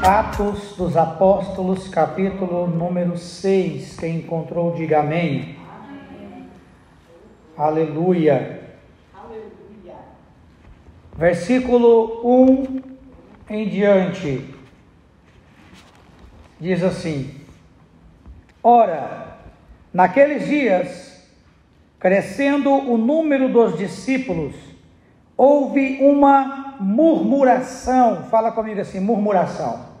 Atos dos Apóstolos, capítulo número 6. Quem encontrou, diga amém. Aleluia. Aleluia. Versículo 1 em diante. Diz assim: Ora, naqueles dias, crescendo o número dos discípulos, houve uma murmuração. Fala comigo assim, murmuração.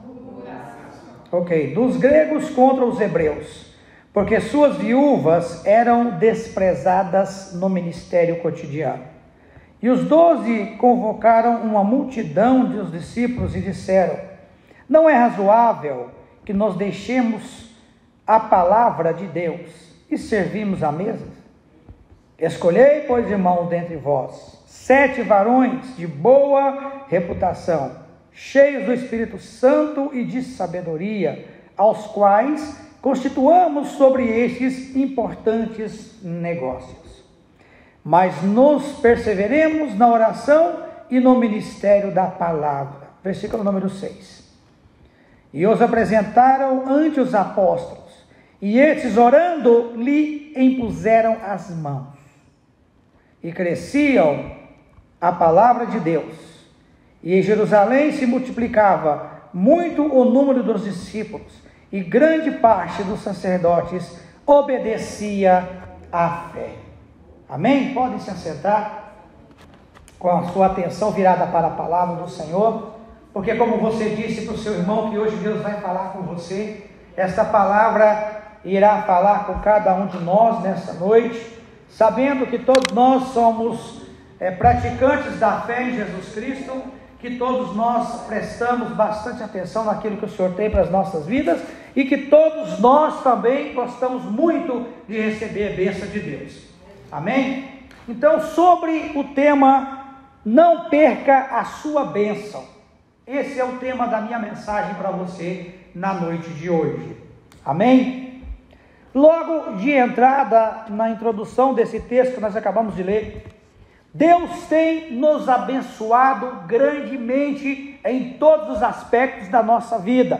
Ok, dos gregos contra os hebreus, porque suas viúvas eram desprezadas no ministério cotidiano. E os 12 convocaram uma multidão dos discípulos e disseram: Não é razoável que nós deixemos a palavra de Deus e servimos à mesa? Escolhei, pois, irmãos, dentre vós 7 varões de boa reputação, cheios do Espírito Santo e de sabedoria, aos quais constituamos sobre estes importantes negócios. Mas nos perseveremos na oração e no ministério da palavra. Versículo número 6. E os apresentaram ante os apóstolos, e estes, orando, lhe impuseram as mãos. E cresciam a palavra de Deus, e em Jerusalém se multiplicava muito o número dos discípulos, e grande parte dos sacerdotes obedecia à fé. Amém? Podem se assentar com a sua atenção virada para a palavra do Senhor, porque como você disse para o seu irmão que hoje Deus vai falar com você, esta palavra irá falar com cada um de nós nessa noite, sabendo que todos nós somos praticantes da fé em Jesus Cristo, que todos nós prestamos bastante atenção naquilo que o Senhor tem para as nossas vidas, e que todos nós também gostamos muito de receber a bênção de Deus. Amém? Então, sobre o tema, não perca a sua bênção. Esse é o tema da minha mensagem para você na noite de hoje. Amém? Logo de entrada, na introdução desse texto que nós acabamos de ler, Deus tem nos abençoado grandemente em todos os aspectos da nossa vida.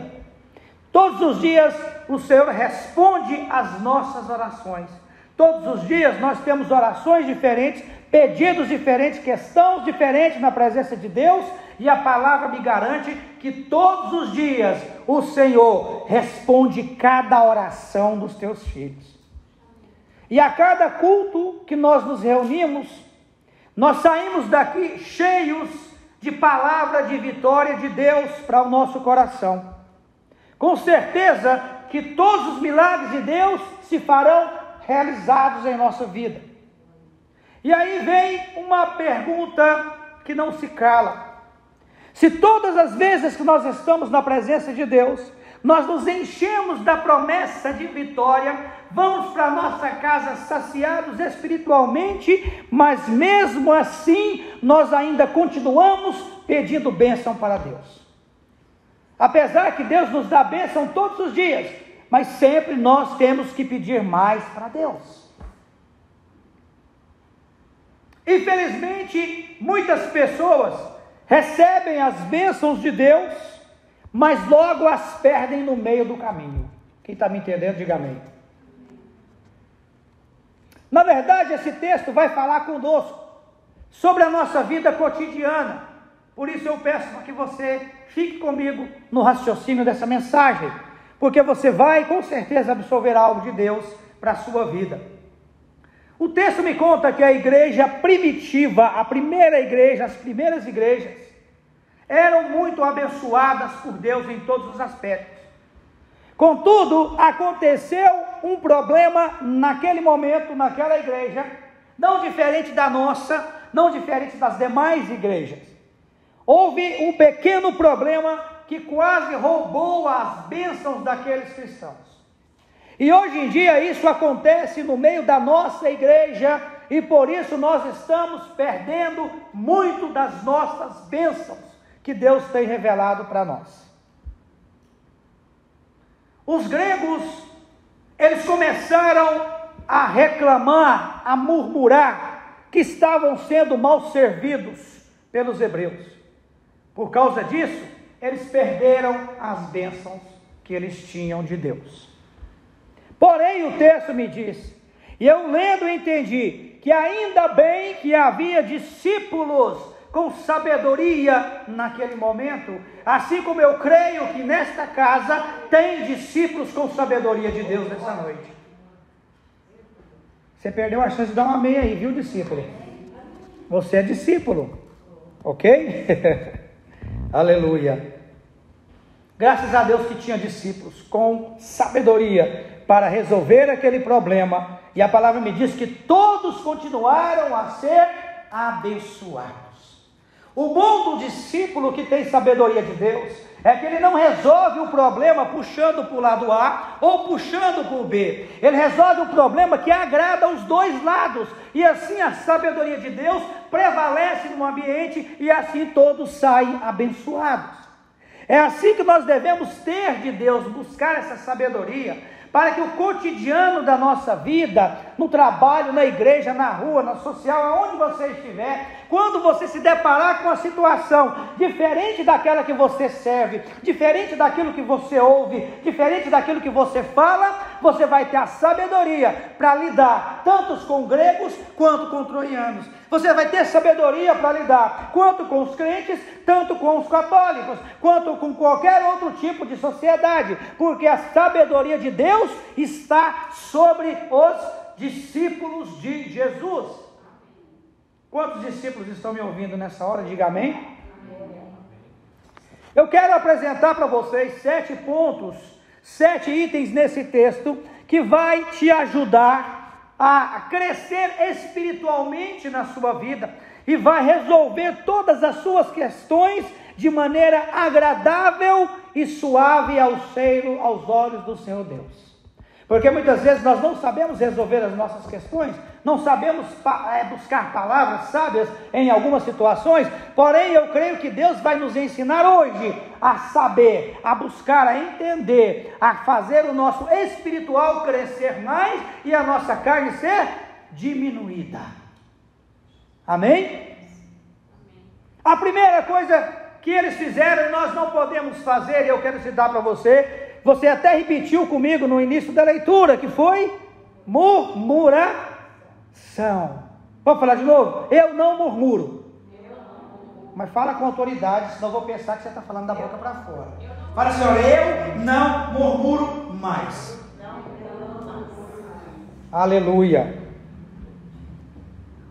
Todos os dias o Senhor responde às nossas orações. Todos os dias nós temos orações diferentes, pedidos diferentes, questões diferentes na presença de Deus, e a palavra me garante que todos os dias o Senhor responde cada oração dos teus filhos. E a cada culto que nós nos reunimos, nós saímos daqui cheios de palavra de vitória de Deus para o nosso coração. Com certeza que todos os milagres de Deus se farão realizados em nossa vida. E aí vem uma pergunta que não se cala. Se todas as vezes que nós estamos na presença de Deus, nós nos enchemos da promessa de vitória, vamos para nossa casa saciados espiritualmente, mas mesmo assim, nós ainda continuamos pedindo bênção para Deus. Apesar que Deus nos dá bênção todos os dias, mas sempre nós temos que pedir mais para Deus. Infelizmente, muitas pessoas recebem as bênçãos de Deus, mas logo as perdem no meio do caminho. Quem está me entendendo, diga amém. Na verdade, esse texto vai falar conosco sobre a nossa vida cotidiana. Por isso eu peço para que você fique comigo no raciocínio dessa mensagem, porque você vai com certeza absorver algo de Deus para a sua vida. O texto me conta que a igreja primitiva, a primeira igreja, as primeiras igrejas, eram muito abençoadas por Deus em todos os aspectos. Contudo, aconteceu um problema naquele momento, naquela igreja, não diferente da nossa, não diferente das demais igrejas. Houve um pequeno problema que quase roubou as bênçãos daqueles cristãos. E hoje em dia isso acontece no meio da nossa igreja, e por isso nós estamos perdendo muito das nossas bênçãos que Deus tem revelado para nós. Os gregos, eles começaram a reclamar, a murmurar, que estavam sendo mal servidos pelos hebreus. Por causa disso, eles perderam as bênçãos que eles tinham de Deus. Porém, o texto me diz, e eu lendo entendi, que ainda bem que havia discípulos com sabedoria naquele momento, assim como eu creio que nesta casa tem discípulos com sabedoria de Deus nessa noite. Você perdeu a chance de dar um amém aí, viu, discípulo? Você é discípulo, ok? Aleluia. Graças a Deus que tinha discípulos com sabedoria para resolver aquele problema, e a palavra me diz que todos continuaram a ser abençoados. O bom do discípulo que tem sabedoria de Deus é que ele não resolve o problema puxando para o lado A ou puxando para o B. Ele resolve o problema que agrada os dois lados, e assim a sabedoria de Deus prevalece no ambiente, e assim todos saem abençoados. É assim que nós devemos ter de Deus, buscar essa sabedoria, para que o cotidiano da nossa vida, no trabalho, na igreja, na rua, na social, aonde você estiver, quando você se deparar com uma situação diferente daquela que você serve, diferente daquilo que você ouve, diferente daquilo que você fala, você vai ter a sabedoria para lidar tanto com gregos quanto com troianos. Você vai ter sabedoria para lidar quanto com os crentes, tanto com os católicos, quanto com qualquer outro tipo de sociedade, porque a sabedoria de Deus está sobre os discípulos de Jesus. Quantos discípulos estão me ouvindo nessa hora? Diga amém. Eu quero apresentar para vocês 7 pontos, 7 itens nesse texto, que vai te ajudar a crescer espiritualmente na sua vida, e vai resolver todas as suas questões de maneira agradável e suave aos olhos do Senhor Deus. Porque muitas vezes nós não sabemos resolver as nossas questões, não sabemos buscar palavras sábias em algumas situações, porém eu creio que Deus vai nos ensinar hoje a saber, a buscar, a entender, a fazer o nosso espiritual crescer mais e a nossa carne ser diminuída. Amém? A primeira coisa que eles fizeram e nós não podemos fazer, e eu quero citar para você, você até repetiu comigo no início da leitura, que foi murmuração. Vamos falar de novo? Eu não murmuro. Mas fala com autoridade, senão eu vou pensar que você está falando da boca para fora. Fala, Senhor, eu não murmuro mais. Aleluia.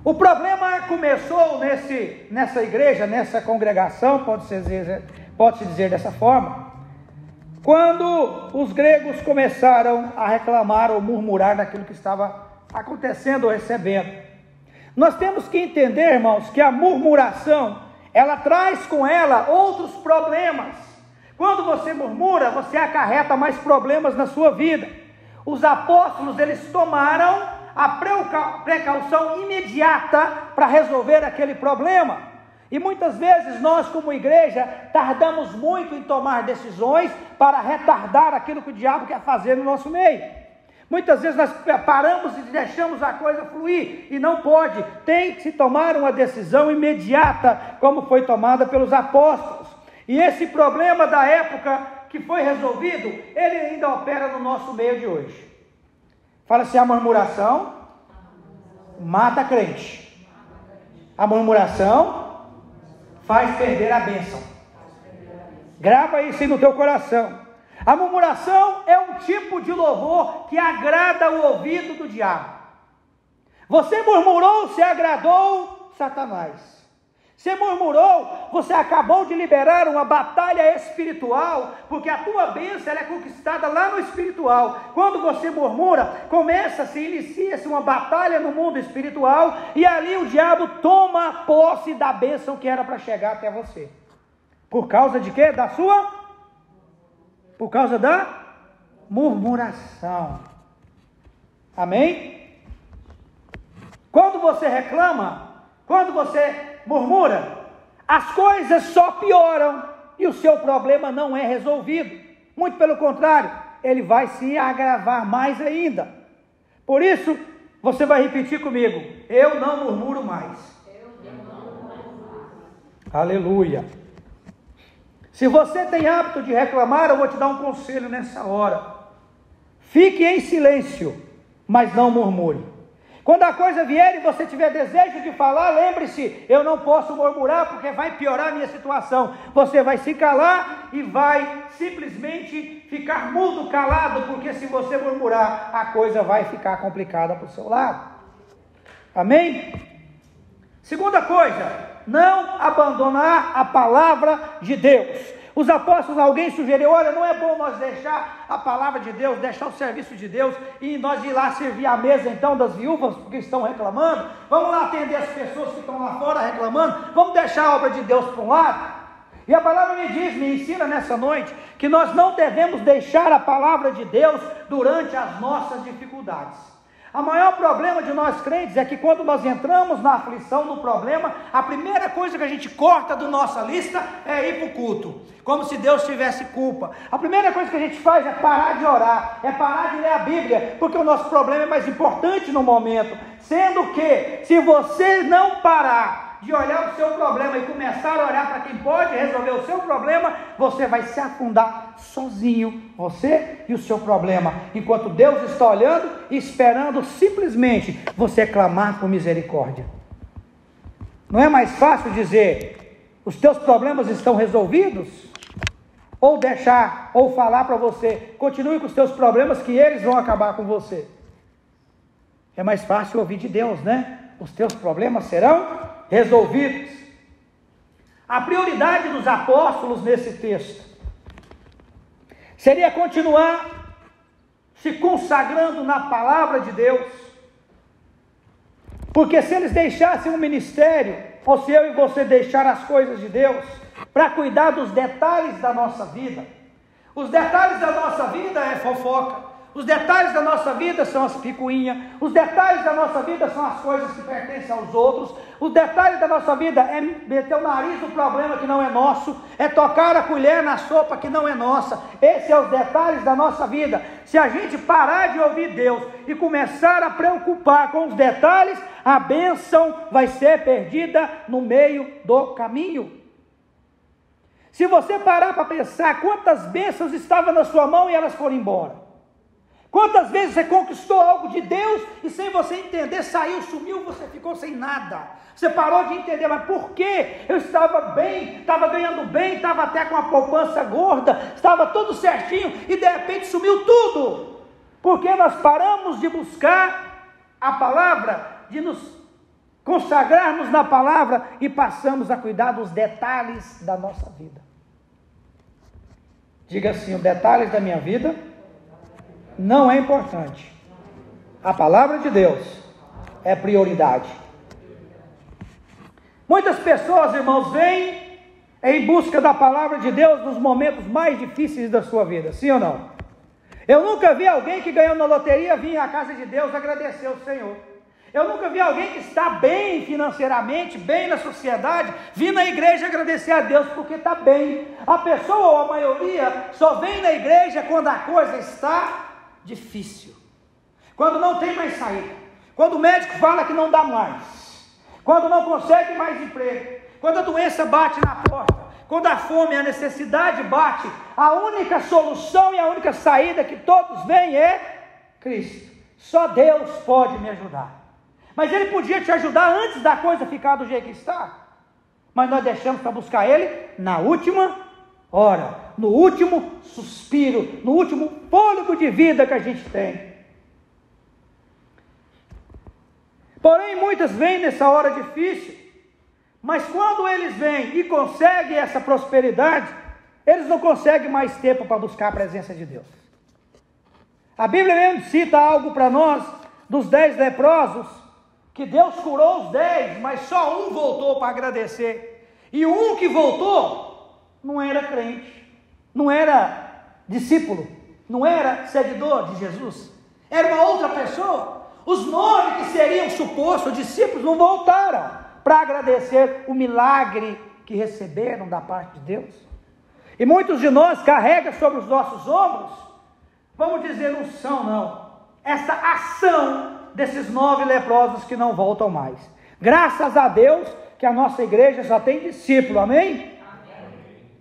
O problema começou nessa igreja, nessa congregação, pode-se dizer dessa forma, quando os gregos começaram a reclamar ou murmurar daquilo que estava acontecendo ou recebendo. Nós temos que entender, irmãos, que a murmuração, ela traz com ela outros problemas. Quando você murmura, você acarreta mais problemas na sua vida. Os apóstolos, eles tomaram a precaução imediata para resolver aquele problema. E muitas vezes nós, como igreja, tardamos muito em tomar decisões para retardar aquilo que o diabo quer fazer no nosso meio. Muitas vezes nós paramos e deixamos a coisa fluir, e não pode. Tem que se tomar uma decisão imediata, como foi tomada pelos apóstolos. E esse problema da época que foi resolvido, ele ainda opera no nosso meio de hoje. Fala-se, a murmuração mata crente. A murmuração faz perder a bênção. Grava isso aí no teu coração. A murmuração é um tipo de louvor que agrada o ouvido do diabo. Você murmurou, você agradou Satanás. Você murmurou, você acabou de liberar uma batalha espiritual, porque a tua bênção ela é conquistada lá no espiritual. Quando você murmura, inicia-se uma batalha no mundo espiritual, e ali o diabo toma posse da bênção que era para chegar até você. Por causa de quê? Por causa da murmuração. Amém? Quando você reclama, quando você murmura, as coisas só pioram e o seu problema não é resolvido. Muito pelo contrário, ele vai se agravar mais ainda. Por isso, você vai repetir comigo: eu não murmuro mais. Aleluia. Se você tem hábito de reclamar, eu vou te dar um conselho nessa hora. Fique em silêncio, mas não murmure. Quando a coisa vier e você tiver desejo de falar, lembre-se, eu não posso murmurar porque vai piorar a minha situação. Você vai se calar e vai simplesmente ficar mudo, calado, porque se você murmurar, a coisa vai ficar complicada para o seu lado. Amém? Segunda coisa, não abandonar a palavra de Deus. Os apóstolos, alguém sugeriu, olha, não é bom nós deixar a palavra de Deus, deixar o serviço de Deus, e nós ir lá servir a mesa então das viúvas, porque estão reclamando, vamos lá atender as pessoas que estão lá fora reclamando, vamos deixar a obra de Deus para um lado. E a palavra me ensina nessa noite, que nós não devemos deixar a palavra de Deus durante as nossas dificuldades. O maior problema de nós crentes é que quando nós entramos na aflição, no problema, a primeira coisa que a gente corta da nossa lista é ir para o culto, como se Deus tivesse culpa. A primeira coisa que a gente faz é parar de orar, é parar de ler a Bíblia, porque o nosso problema é mais importante no momento, sendo que se você não parar de olhar o seu problema e começar a olhar para quem pode resolver o seu problema, você vai se afundar sozinho, você e o seu problema, enquanto Deus está olhando e esperando simplesmente você clamar por misericórdia. Não é mais fácil dizer, os teus problemas estão resolvidos? Ou deixar, ou falar para você, continue com os teus problemas que eles vão acabar com você. É mais fácil ouvir de Deus, né? Os teus problemas serão resolvidos. A prioridade dos apóstolos nesse texto seria continuar se consagrando na palavra de Deus, porque se eles deixassem o ministério, ou se eu e você deixar as coisas de Deus para cuidar dos detalhes da nossa vida, os detalhes da nossa vida é fofoca, os detalhes da nossa vida são as picuinhas, os detalhes da nossa vida são as coisas que pertencem aos outros, os detalhes da nossa vida é meter o nariz no problema que não é nosso, é tocar a colher na sopa que não é nossa. Esses são os detalhes da nossa vida. Se a gente parar de ouvir Deus e começar a preocupar com os detalhes, a bênção vai ser perdida no meio do caminho. Se você parar para pensar quantas bênçãos estavam na sua mão e elas foram embora, quantas vezes você conquistou algo de Deus e sem você entender, saiu, sumiu, você ficou sem nada. Você parou de entender, mas por quê? Eu estava bem, estava ganhando bem, estava até com a poupança gorda, estava tudo certinho e de repente sumiu tudo. Porque nós paramos de buscar a palavra, de nos consagrarmos na palavra e passamos a cuidar dos detalhes da nossa vida. Diga assim, os detalhes da minha vida não é importante. A palavra de Deus é prioridade. Muitas pessoas, irmãos, vêm em busca da palavra de Deus nos momentos mais difíceis da sua vida, sim ou não? Eu nunca vi alguém que ganhou na loteria vir à casa de Deus agradecer ao Senhor. Eu nunca vi alguém que está bem financeiramente, bem na sociedade, vir na igreja agradecer a Deus porque está bem. A pessoa, ou a maioria, só vem na igreja quando a coisa está difícil, quando não tem mais saída, quando o médico fala que não dá mais, quando não consegue mais emprego, quando a doença bate na porta, quando a fome e a necessidade bate, a única solução e a única saída que todos veem é Cristo. Só Deus pode me ajudar. Mas Ele podia te ajudar antes da coisa ficar do jeito que está, mas nós deixamos para buscar Ele na última hora, no último suspiro, no último fôlego de vida que a gente tem. Porém, muitas vêm nessa hora difícil, mas quando eles vêm e conseguem essa prosperidade, eles não conseguem mais tempo para buscar a presença de Deus. A Bíblia mesmo cita algo para nós, dos 10 leprosos, que Deus curou os 10, mas só um voltou para agradecer, e o um que voltou não era crente, não era discípulo, não era seguidor de Jesus, era uma outra pessoa. Os 9 que seriam supostos discípulos não voltaram para agradecer o milagre que receberam da parte de Deus. E muitos de nós carregam sobre os nossos ombros, vamos dizer, unção não, essa ação desses 9 leprosos que não voltam mais. Graças a Deus que a nossa igreja só tem discípulo, amém?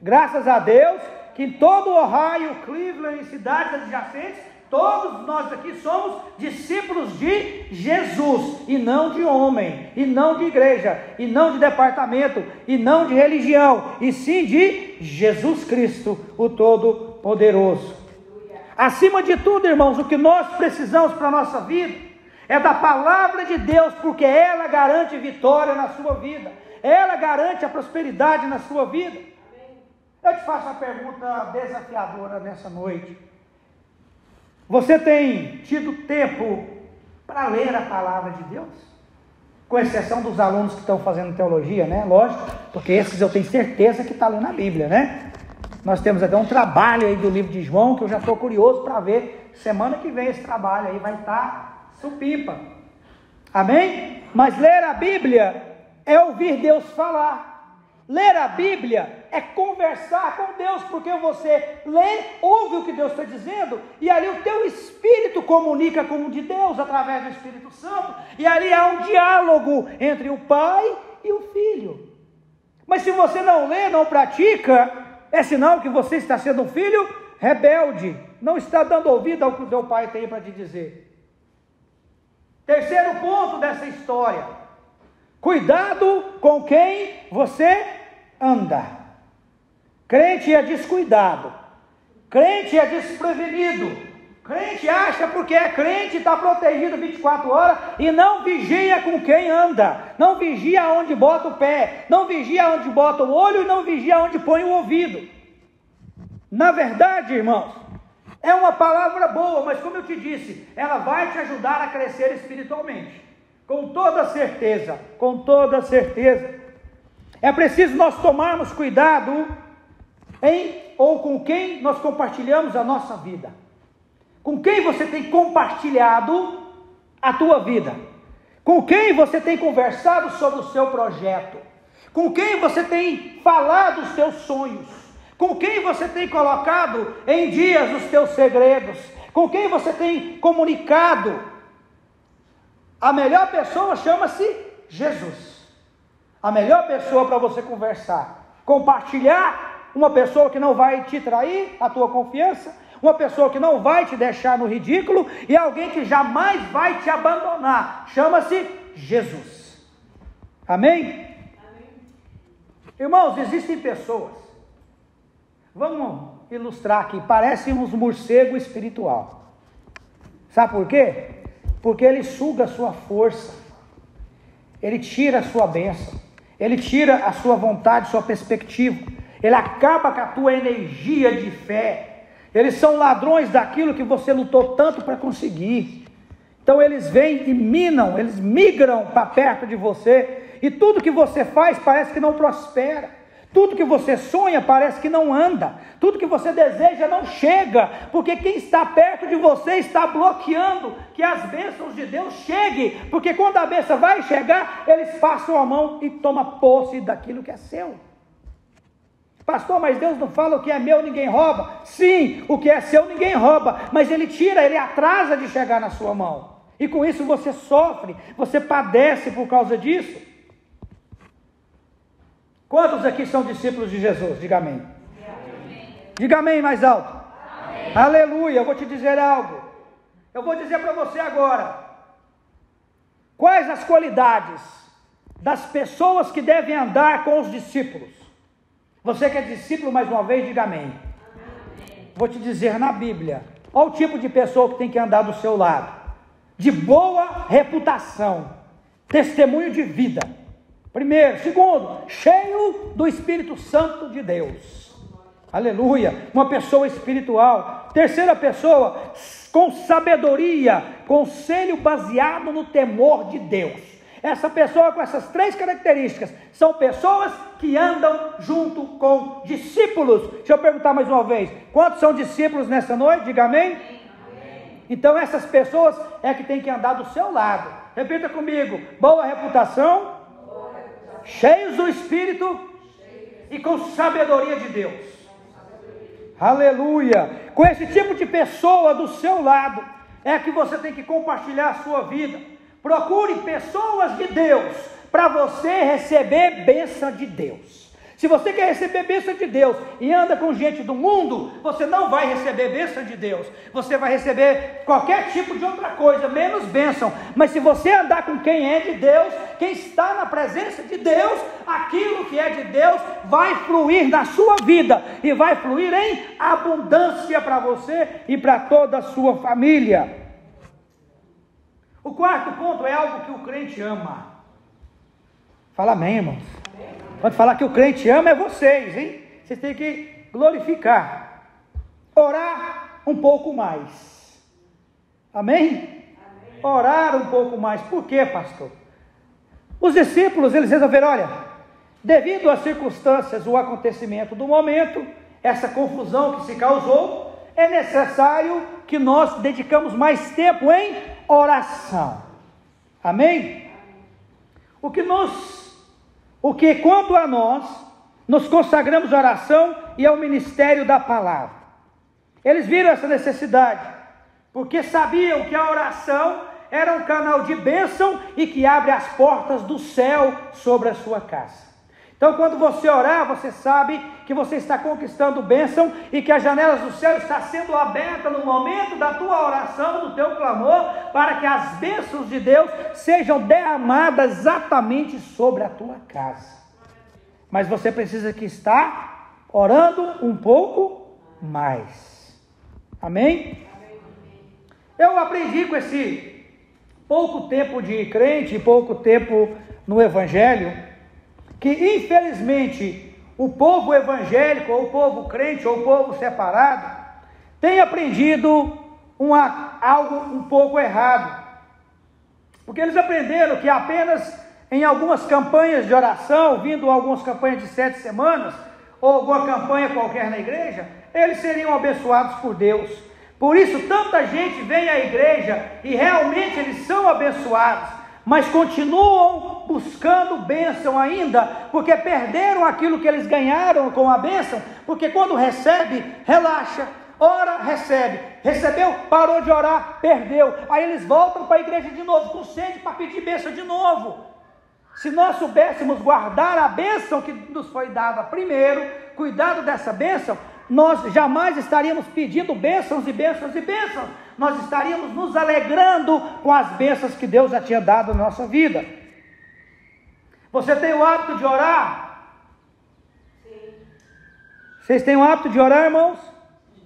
Graças a Deus que em todo o Ohio, Cleveland e cidades adjacentes, todos nós aqui somos discípulos de Jesus, e não de homem, e não de igreja, e não de departamento, e não de religião, e sim de Jesus Cristo, o Todo-Poderoso. Acima de tudo, irmãos, o que nós precisamos para a nossa vida é da palavra de Deus, porque ela garante vitória na sua vida, ela garante a prosperidade na sua vida. Eu te faço uma pergunta desafiadora nessa noite. Você tem tido tempo para ler a palavra de Deus? Com exceção dos alunos que estão fazendo teologia, né? Lógico, porque esses eu tenho certeza que estão lendo a Bíblia, né? Nós temos até um trabalho aí do livro de João, que eu já estou curioso para ver. Semana que vem esse trabalho aí vai estar supimpa. Amém? Mas ler a Bíblia é ouvir Deus falar. Ler a Bíblia é conversar com Deus, porque você lê, ouve o que Deus está dizendo, e ali o teu espírito comunica com o de Deus, através do Espírito Santo, e ali há um diálogo entre o pai e o filho. Mas se você não lê, não pratica, é sinal que você está sendo um filho rebelde, não está dando ouvido ao que o teu pai tem para te dizer. Terceiro ponto dessa história: cuidado com quem você anda. Crente é descuidado, crente é desprevenido, crente acha porque é crente está protegido 24 horas e não vigia com quem anda, não vigia onde bota o pé, não vigia onde bota o olho e não vigia onde põe o ouvido. Na verdade, irmãos, é uma palavra boa, mas como eu te disse, ela vai te ajudar a crescer espiritualmente. Com toda certeza, com toda certeza. É preciso nós tomarmos cuidado em ou com quem nós compartilhamos a nossa vida. Com quem você tem compartilhado a tua vida? Com quem você tem conversado sobre o seu projeto? Com quem você tem falado os teus sonhos? Com quem você tem colocado em dias os teus segredos? Com quem você tem comunicado? A melhor pessoa chama-se Jesus. A melhor pessoa para você conversar, compartilhar, uma pessoa que não vai te trair a tua confiança, uma pessoa que não vai te deixar no ridículo, e alguém que jamais vai te abandonar, chama-se Jesus. Amém? Amém? Irmãos, existem pessoas, vamos ilustrar aqui, parecem uns morcegos espiritual. Sabe por quê? Porque ele suga a sua força, ele tira a sua bênção, ele tira a sua vontade, sua perspectiva, ele acaba com a tua energia de fé. Eles são ladrões daquilo que você lutou tanto para conseguir. Então eles vêm e minam, eles migram para perto de você, e tudo que você faz parece que não prospera, tudo que você sonha parece que não anda, tudo que você deseja não chega, porque quem está perto de você está bloqueando que as bênçãos de Deus cheguem, porque quando a bênção vai chegar, eles passam a mão e tomam posse daquilo que é seu. Pastor, mas Deus não fala o que é meu ninguém rouba? Sim, o que é seu ninguém rouba, mas ele tira, ele atrasa de chegar na sua mão, e com isso você sofre, você padece por causa disso. Quantos aqui são discípulos de Jesus? Diga amém. Amém. Diga amém mais alto. Amém. Aleluia. Eu vou te dizer algo, eu vou dizer para você agora, quais as qualidades das pessoas que devem andar com os discípulos. Você que é discípulo, mais uma vez, diga amém. Amém. Vou te dizer na Bíblia, olha o tipo de pessoa que tem que andar do seu lado: de boa reputação, testemunho de vida, primeiro. Segundo, cheio do Espírito Santo de Deus, aleluia, uma pessoa espiritual. Terceira pessoa, com sabedoria, conselho baseado no temor de Deus. Essa pessoa com essas três características são pessoas que andam junto com discípulos. Deixa eu perguntar mais uma vez, quantos são discípulos nessa noite? Diga amém. Amém. Então essas pessoas é que tem que andar do seu lado. Repita comigo: boa reputação, cheios do Espírito e com sabedoria de Deus. Aleluia. Com esse tipo de pessoa do seu lado é que você tem que compartilhar a sua vida. Procure pessoas de Deus para você receber bênção de Deus. Se você quer receber bênção de Deus e anda com gente do mundo, você não vai receber bênção de Deus. Você vai receber qualquer tipo de outra coisa, menos bênção. Mas se você andar com quem é de Deus, quem está na presença de Deus, aquilo que é de Deus vai fluir na sua vida e vai fluir em abundância para você e para toda a sua família. O quarto ponto é algo que o crente ama. Fala amém, irmãos. Pode falar que o crente ama é vocês, hein? Vocês têm que glorificar. Orar um pouco mais. Amém? Amém? Orar um pouco mais. Por quê, pastor? Os discípulos, eles resolveram, olha, devido às circunstâncias, o acontecimento do momento, essa confusão que se causou, é necessário que nós dedicamos mais tempo em oração. Amém? Quanto a nós, nos consagramos à oração e ao ministério da palavra. Eles viram essa necessidade, porque sabiam que a oração era um canal de bênção e que abre as portas do céu sobre a sua casa. Então, quando você orar, você sabe que você está conquistando bênção e que as janelas do céu estão sendo abertas no momento da tua oração, do teu clamor, para que as bênçãos de Deus sejam derramadas exatamente sobre a tua casa. Mas você precisa que estar orando um pouco mais. Amém? Eu aprendi com esse pouco tempo de crente, pouco tempo no Evangelho, que infelizmente o povo evangélico, ou o povo crente, ou o povo separado, tem aprendido algo um pouco errado. Porque eles aprenderam que apenas em algumas campanhas de oração, vindo algumas campanhas de 7 semanas, ou alguma campanha qualquer na igreja, eles seriam abençoados por Deus. Por isso tanta gente vem à igreja e realmente eles são abençoados, mas continuam buscando bênção ainda, porque perderam aquilo que eles ganharam com a bênção, porque quando recebe, relaxa, ora, recebe, recebeu, parou de orar, perdeu, aí eles voltam para a igreja de novo, com sede para pedir bênção de novo. Se nós soubéssemos guardar a bênção que nos foi dada primeiro, cuidado dessa bênção, nós jamais estaríamos pedindo bênçãos e bênçãos e bênçãos, nós estaríamos nos alegrando com as bênçãos que Deus já tinha dado na nossa vida. Você tem o hábito de orar? Sim. Vocês têm o hábito de orar, irmãos?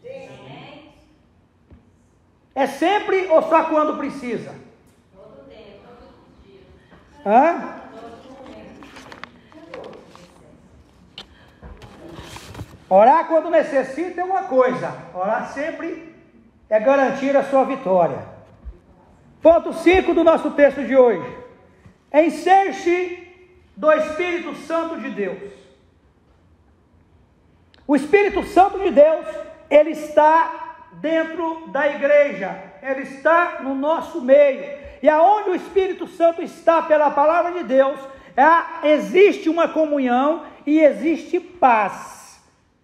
Sim. É sempre ou só quando precisa? Todo tempo, todo dia. Hã? Orar quando necessita é uma coisa, orar sempre é garantir a sua vitória. Ponto 5 do nosso texto de hoje: encher-se do Espírito Santo de Deus. O Espírito Santo de Deus, ele está dentro da igreja, ele está no nosso meio, e aonde o Espírito Santo está pela palavra de Deus, existe uma comunhão e existe paz.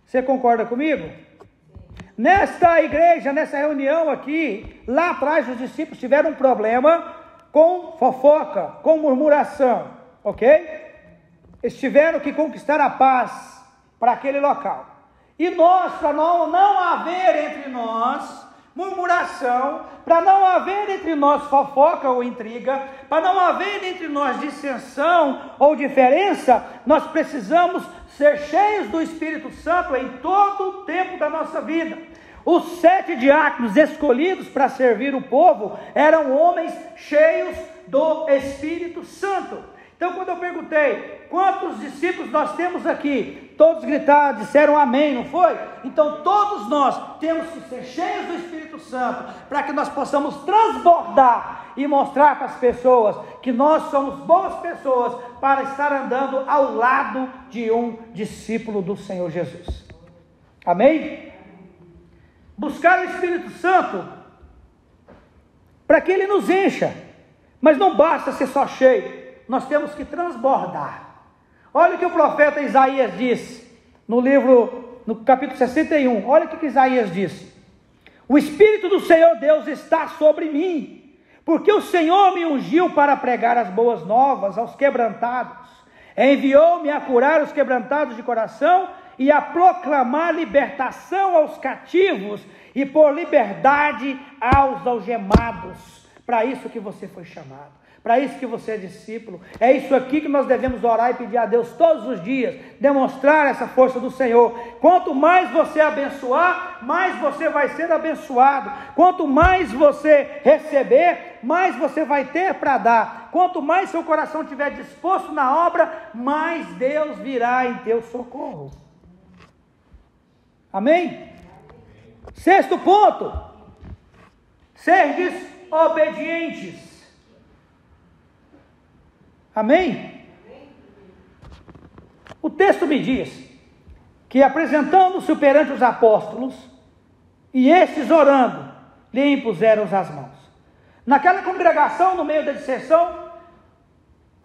Você concorda comigo? Nesta igreja, nessa reunião aqui, lá atrás os discípulos tiveram um problema com fofoca, com murmuração, ok? Eles tiveram que conquistar a paz para aquele local. E nós, para não haver entre nós murmuração, para não haver entre nós fofoca ou intriga, para não haver entre nós dissensão ou diferença, nós precisamos ser cheios do Espírito Santo em todo o tempo da nossa vida. Os 7 diáconos escolhidos para servir o povo eram homens cheios do Espírito Santo. Então, quando eu perguntei quantos discípulos nós temos aqui, todos gritaram, disseram amém, não foi? Então, todos nós temos que ser cheios do Espírito Santo, para que nós possamos transbordar e mostrar para as pessoas que nós somos boas pessoas para estar andando ao lado de um discípulo do Senhor Jesus. Amém? Buscar o Espírito Santo para que Ele nos encha, mas não basta ser só cheio, nós temos que transbordar. Olha o que o profeta Isaías disse no capítulo 61, olha o que Isaías disse: o Espírito do Senhor Deus está sobre mim, porque o Senhor me ungiu para pregar as boas novas aos quebrantados, Enviou-me a curar os quebrantados de coração e a proclamar libertação aos cativos e por liberdade aos algemados. Para isso que você foi chamado. Para isso que você é discípulo. É isso aqui que nós devemos orar e pedir a Deus todos os dias. Demonstrar essa força do Senhor. Quanto mais você abençoar, mais você vai ser abençoado. Quanto mais você receber, mais você vai ter para dar. Quanto mais seu coração estiver disposto na obra, mais Deus virá em teu socorro. Amém? Sexto ponto. Serdes obedientes. Amém? O texto me diz que apresentando-se perante os apóstolos, e estes orando, lhe impuseram as mãos. Naquela congregação, no meio da dissensão,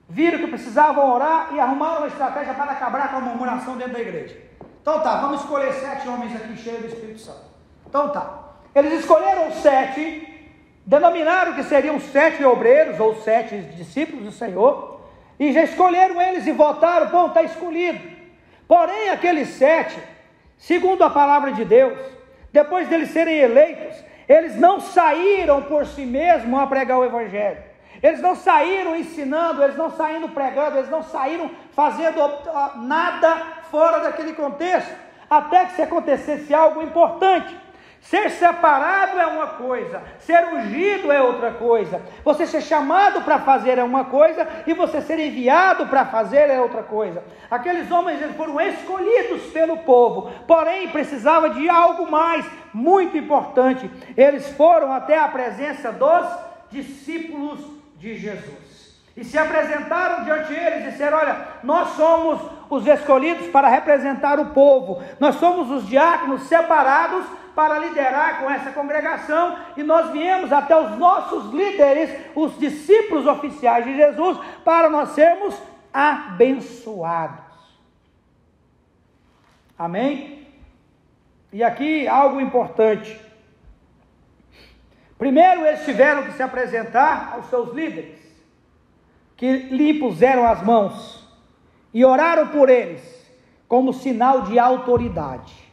viram que precisavam orar e arrumaram uma estratégia para acabar com a murmuração dentro da igreja. Então tá, vamos escolher 7 homens aqui cheios do Espírito Santo. Então tá, eles escolheram 7, denominaram que seriam 7 obreiros ou 7 discípulos do Senhor, e já escolheram eles e votaram, bom, está escolhido. Porém, aqueles 7, segundo a palavra de Deus, depois deles serem eleitos, eles não saíram por si mesmos a pregar o Evangelho. Eles não saíram ensinando, eles não saíram pregando, eles não saíram fazendo nada fora daquele contexto, até que se acontecesse algo importante. Ser separado é uma coisa, ser ungido é outra coisa. Você ser chamado para fazer é uma coisa, e você ser enviado para fazer é outra coisa. Aqueles homens, eles foram escolhidos pelo povo, porém precisava de algo mais, muito importante. Eles foram até a presença dos discípulos de Jesus, e se apresentaram diante deles e disseram: olha, nós somos os escolhidos para representar o povo, nós somos os diáconos separados para liderar com essa congregação, e nós viemos até os nossos líderes, os discípulos oficiais de Jesus, para nós sermos abençoados. Amém? E aqui algo importante. Primeiro eles tiveram que se apresentar aos seus líderes, que lhe impuseram as mãos e oraram por eles, como sinal de autoridade.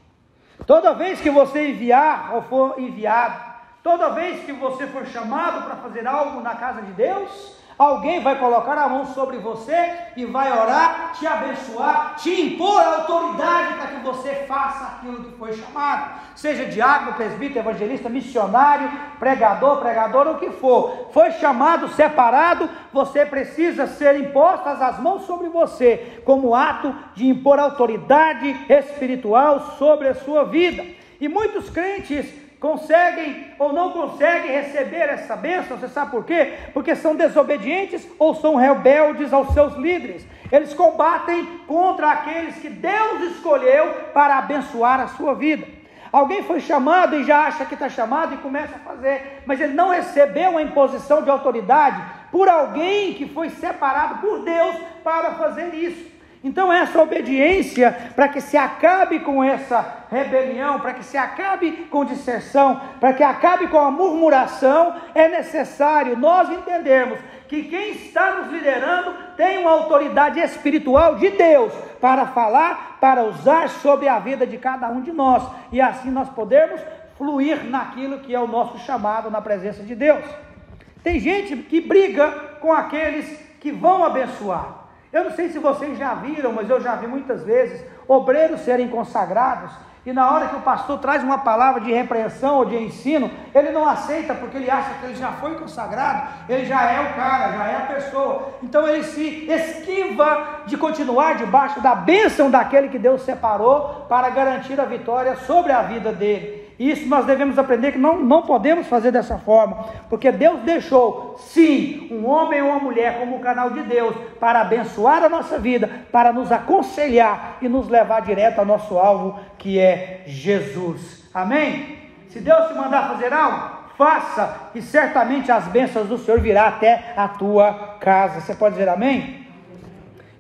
Toda vez que você enviar ou for enviado, toda vez que você for chamado para fazer algo na casa de Deus, alguém vai colocar a mão sobre você e vai orar, te abençoar, te impor a autoridade para que você faça aquilo que foi chamado. Seja diácono, presbítero, evangelista, missionário, pregador, o que for. Foi chamado, separado, você precisa ser impostas as mãos sobre você, como ato de impor autoridade espiritual sobre a sua vida. E muitos crentes conseguem ou não conseguem receber essa bênção. Você sabe por quê? Porque são desobedientes ou são rebeldes aos seus líderes. Eles combatem contra aqueles que Deus escolheu para abençoar a sua vida. Alguém foi chamado e já acha que está chamado e começa a fazer, mas ele não recebeu a imposição de autoridade por alguém que foi separado por Deus para fazer isso. Então essa obediência, para que se acabe com essa rebelião, para que se acabe com disserção, para que acabe com a murmuração, é necessário nós entendermos que quem está nos liderando tem uma autoridade espiritual de Deus para falar, para usar sobre a vida de cada um de nós, e assim nós podemos fluir naquilo que é o nosso chamado na presença de Deus. Tem gente que briga com aqueles que vão abençoar. Eu não sei se vocês já viram, mas eu já vi muitas vezes obreiros serem consagrados, e na hora que o pastor traz uma palavra de repreensão ou de ensino, ele não aceita, porque ele acha que ele já foi consagrado, ele já é o cara, já é a pessoa. Então ele se esquiva de continuar debaixo da bênção daquele que Deus separou para garantir a vitória sobre a vida dele. Isso nós devemos aprender, que não podemos fazer dessa forma, porque Deus deixou, sim, um homem ou uma mulher como o canal de Deus, para abençoar a nossa vida, para nos aconselhar e nos levar direto ao nosso alvo, que é Jesus. Amém? Se Deus te mandar fazer algo, faça, e certamente as bênçãos do Senhor virão até a tua casa. Você pode dizer amém?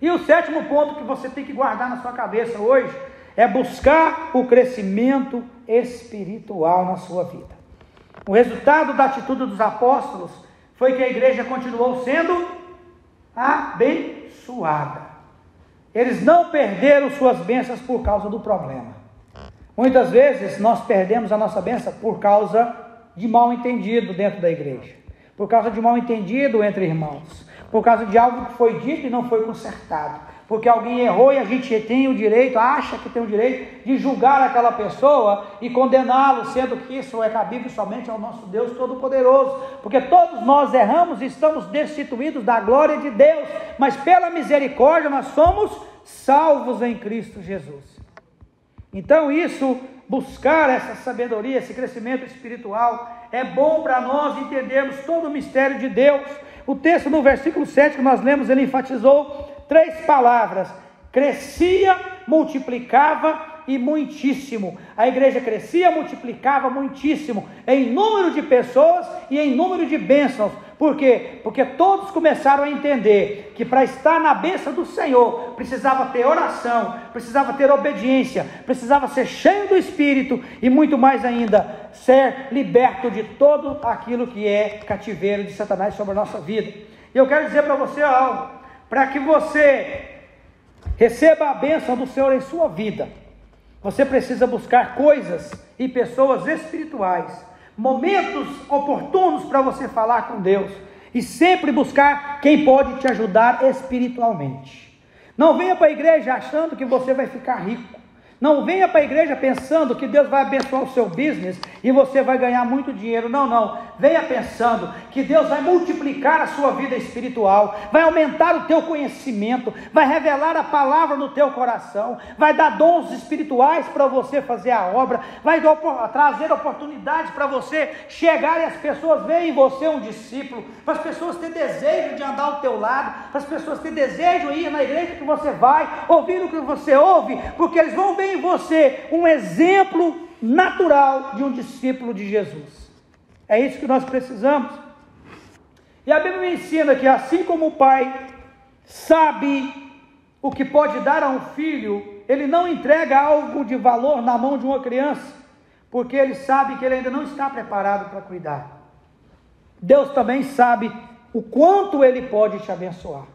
E o sétimo ponto que você tem que guardar na sua cabeça hoje é buscar o crescimento espiritual na sua vida. O resultado da atitude dos apóstolos foi que a igreja continuou sendo abençoada. eles não perderam suas bênçãos por causa do problema. Muitas vezes nós perdemos a nossa bênção por causa de mal entendido dentro da igreja, por causa de mal entendido entre irmãos, por causa de algo que foi dito e não foi consertado, porque alguém errou e a gente tem o direito, acha que tem o direito de julgar aquela pessoa e condená-lo, sendo que isso é cabível somente ao nosso Deus Todo-Poderoso, porque todos nós erramos e estamos destituídos da glória de Deus, mas pela misericórdia nós somos salvos em Cristo Jesus. Então isso, buscar essa sabedoria, esse crescimento espiritual, é bom para nós entendermos todo o mistério de Deus. O texto no versículo 7 que nós lemos, ele enfatizou 3 palavras: crescia, multiplicava e muitíssimo. A igreja crescia, multiplicava muitíssimo, em número de pessoas e em número de bênçãos. Por quê? Porque todos começaram a entender que para estar na bênção do Senhor, precisava ter oração, precisava ter obediência, precisava ser cheio do Espírito e muito mais ainda, ser liberto de todo aquilo que é cativeiro de Satanás sobre a nossa vida. E eu quero dizer para você algo: para que você receba a bênção do Senhor em sua vida, você precisa buscar coisas e pessoas espirituais, momentos oportunos para você falar com Deus, e sempre buscar quem pode te ajudar espiritualmente. Não venha para a igreja achando que você vai ficar rico. Não venha para a igreja pensando que Deus vai abençoar o seu business e você vai ganhar muito dinheiro. Não, não. Venha pensando que Deus vai multiplicar a sua vida espiritual, vai aumentar o teu conhecimento, vai revelar a palavra no teu coração, vai dar dons espirituais para você fazer a obra, vai trazer oportunidades para você chegar e as pessoas verem em você um discípulo, para as pessoas terem desejo de andar ao teu lado, para as pessoas terem desejo de ir na igreja que você vai, ouvir o que você ouve, porque eles vão ver em você um exemplo natural de um discípulo de Jesus. É isso que nós precisamos. E a Bíblia me ensina que assim como o pai sabe o que pode dar a um filho, ele não entrega algo de valor na mão de uma criança, porque ele sabe que ele ainda não está preparado para cuidar. Deus também sabe o quanto ele pode te abençoar.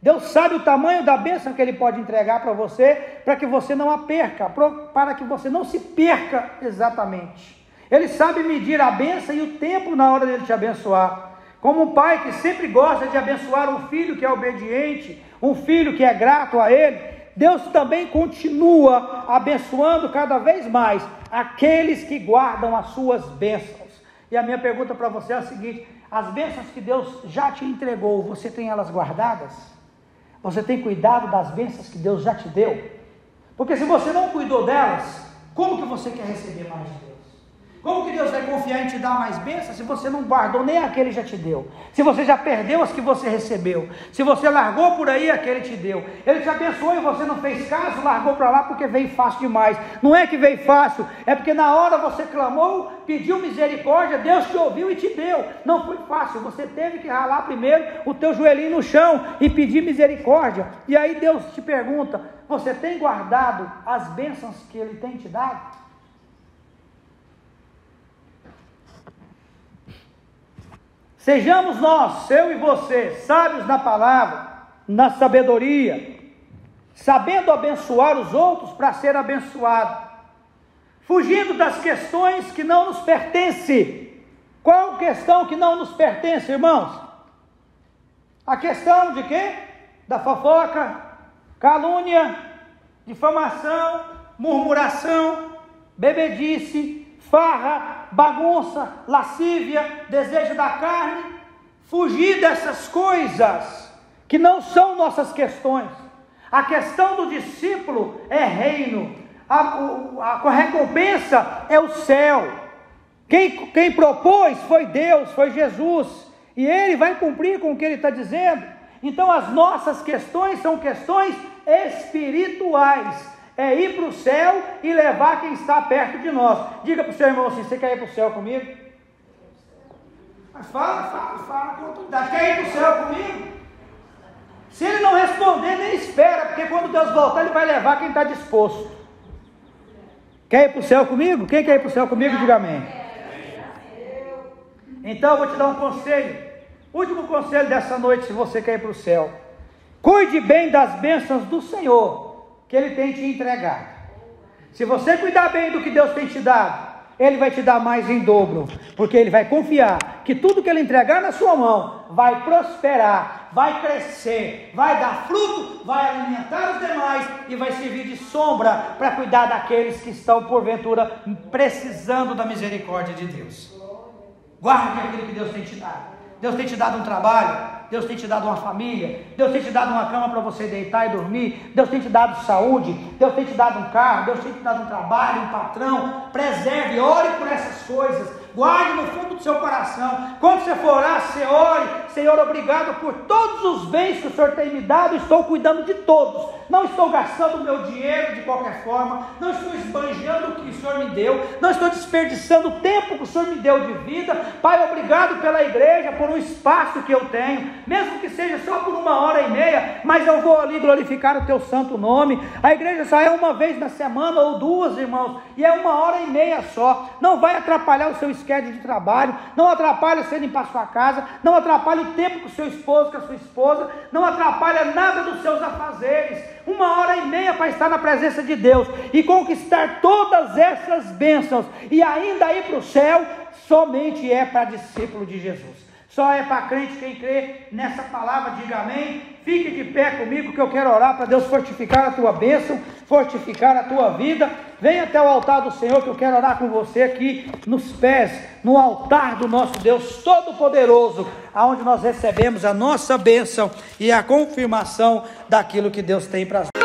Deus sabe o tamanho da bênção que ele pode entregar para você, para que você não a perca, para que você não se perca exatamente. Ele sabe medir a bênção e o tempo na hora dele te abençoar. Como um pai que sempre gosta de abençoar um filho que é obediente, um filho que é grato a ele, Deus também continua abençoando cada vez mais aqueles que guardam as suas bênçãos. E a minha pergunta para você é a seguinte: as bênçãos que Deus já te entregou, você tem elas guardadas? Você tem cuidado das bênçãos que Deus já te deu? Porque se você não cuidou delas, como que você quer receber mais de Deus? Como que Deus vai confiar em te dar mais bênçãos se você não guardou nem aquele já te deu? Se você já perdeu as que você recebeu? Se você largou por aí aquele te deu? Ele te abençoou e você não fez caso, largou para lá porque veio fácil demais. Não é que veio fácil, é porque na hora você clamou, pediu misericórdia, Deus te ouviu e te deu. Não foi fácil, você teve que ralar primeiro o teu joelhinho no chão e pedir misericórdia. E aí Deus te pergunta: você tem guardado as bênçãos que Ele tem te dado? Sejamos nós, eu e você, sábios na palavra, na sabedoria, sabendo abençoar os outros para ser abençoado, fugindo das questões que não nos pertencem. Qual questão que não nos pertence, irmãos? A questão de quê? Da fofoca, calúnia, difamação, murmuração, bebedice, farra, bagunça, lascívia, desejo da carne. Fugir dessas coisas que não são nossas questões. A questão do discípulo é reino, a recompensa é o céu. Quem propôs foi Deus, foi Jesus, e Ele vai cumprir com o que Ele está dizendo. Então as nossas questões são questões espirituais. É ir para o céu e levar quem está perto de nós. Diga para o seu irmão assim: você quer ir para o céu comigo? Mas fala com autoridade. Quer ir para o céu comigo? Se ele não responder, nem espera, porque quando Deus voltar, Ele vai levar quem está disposto. Quer ir para o céu comigo? Quem quer ir para o céu comigo? Diga amém. Então eu vou te dar um conselho. Último conselho dessa noite, se você quer ir para o céu. Cuide bem das bênçãos do Senhor, que Ele tem te entregado. Se você cuidar bem do que Deus tem te dado, Ele vai te dar mais em dobro, porque Ele vai confiar que tudo que Ele entregar na sua mão vai prosperar, vai crescer, vai dar fruto, vai alimentar os demais e vai servir de sombra para cuidar daqueles que estão porventura precisando da misericórdia de Deus. Guarde aquilo que Deus tem te dado. Deus tem te dado um trabalho, Deus tem te dado uma família, Deus tem te dado uma cama para você deitar e dormir, Deus tem te dado saúde, Deus tem te dado um carro, Deus tem te dado um trabalho, um patrão. Preserve, ore por essas coisas, guarde no fundo do seu coração. Quando você for orar, você ore: Senhor, obrigado por todos os bens que o Senhor tem me dado, estou cuidando de todos, não estou gastando o meu dinheiro de qualquer forma, não estou esbanjando o que o Senhor me deu, não estou desperdiçando o tempo que o Senhor me deu de vida. Pai, obrigado pela igreja, por um espaço que eu tenho, mesmo que seja só por 1h30, mas eu vou ali glorificar o teu santo nome. A igreja só é uma vez na semana ou duas, irmãos, e é 1h30 só. Não vai atrapalhar o seu schedule de trabalho, não atrapalha você limpar a sua casa, não atrapalha o tempo com o seu esposo, com a sua esposa, não atrapalha nada dos seus afazeres. 1h30 para estar na presença de Deus e conquistar todas essas bênçãos e ainda ir para o céu, somente é para discípulo de Jesus. Só é para crente. Quem crê nessa palavra, diga amém. Fique de pé comigo que eu quero orar para Deus fortificar a tua bênção, fortificar a tua vida. Vem até o altar do Senhor que eu quero orar com você aqui nos pés, no altar do nosso Deus Todo-Poderoso, aonde nós recebemos a nossa bênção e a confirmação daquilo que Deus tem para nós.